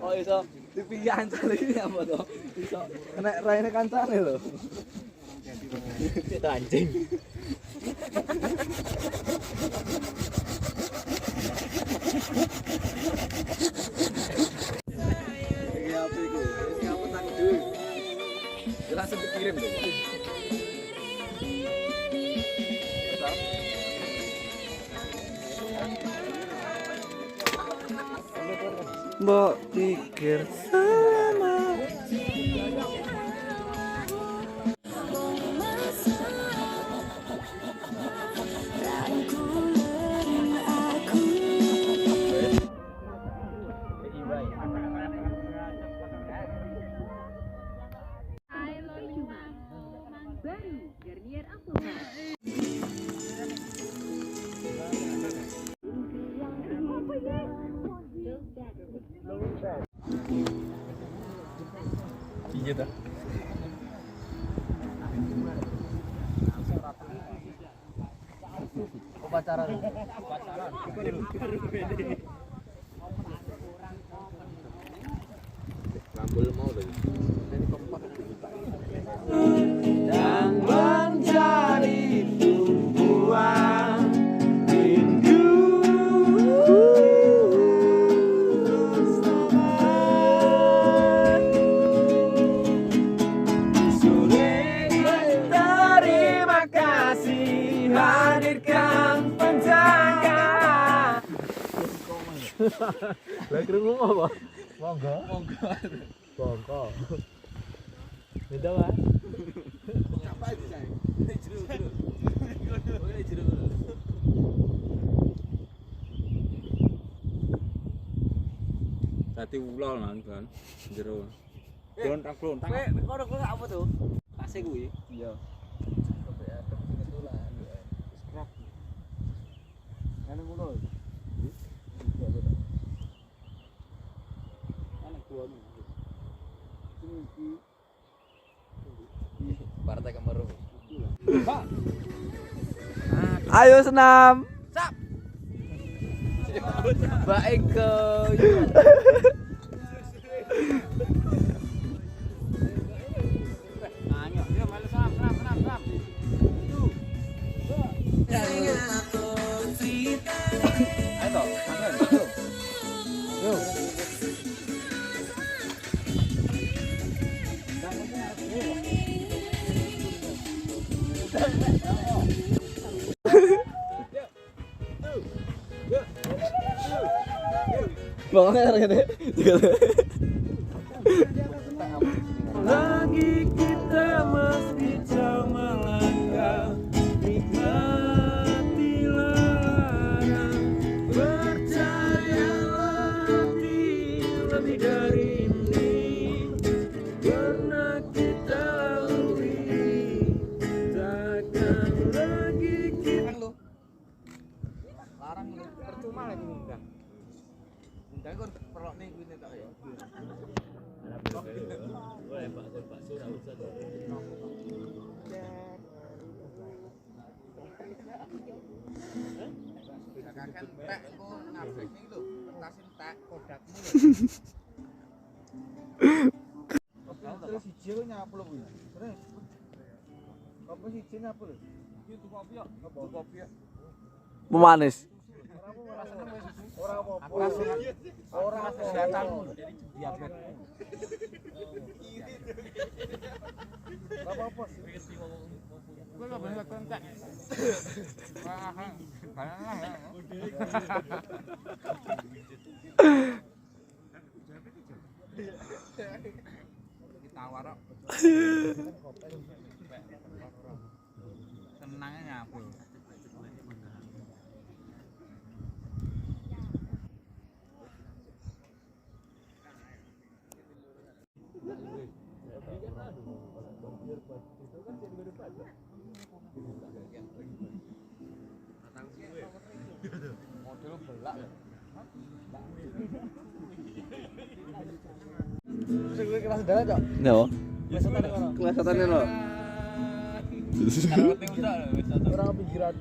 Oh iso dipian iki apa to? Iso nek raine kancane lho. Itu anjing. Ini apa itu? Ini apa tang dulu? Langsung dikirim tuh. Mbok pikir sama. Iya dah. Pacaran. Rambul mau lagi. Dan mencari tumpuan rindu. Terima kasih hadirkan Puncak. Lah krungu apa? Monggo. Monggo. Beda Mas. Apa iki saya? Jero. Dadi ulol nang kan jero. Glontang. Kono apa tuh? Tase kuwi. Iya. Ana ngono. Ana kuwi. Partai Kemeru. Ayo senam. Sap. Baik ke. Ayo malu senam. Ayo. Banget kan ya? Lagi kita meski jauh melangkah, nikmatilah, percayalah lebih dari ini pernah kita lalui, takkan lagi kita larang lu percuma lagi enggak. Jadi kok perlu ning kuwi tok ya. Boleh Pak Surah usah. Kan tek ku nabek iki lho, kertasin tek kodakmu lho. Terus siji ku nyapul kuwi. Terus. Kopi siji nyapul. Iki tuku kopi ya, kopi ya. Pemanis. Ora apa-apa. Ora kesehatanmu jadi diabetes. Ora apa-apa. Gue enggak boleh kontak. Wah, banyak ya. Ditawar kok. Senangnya nyapul. Model belak ya. Sing kowe kelas dalan, Cok? Yo. Kelas satane lho. Ora pinggiran.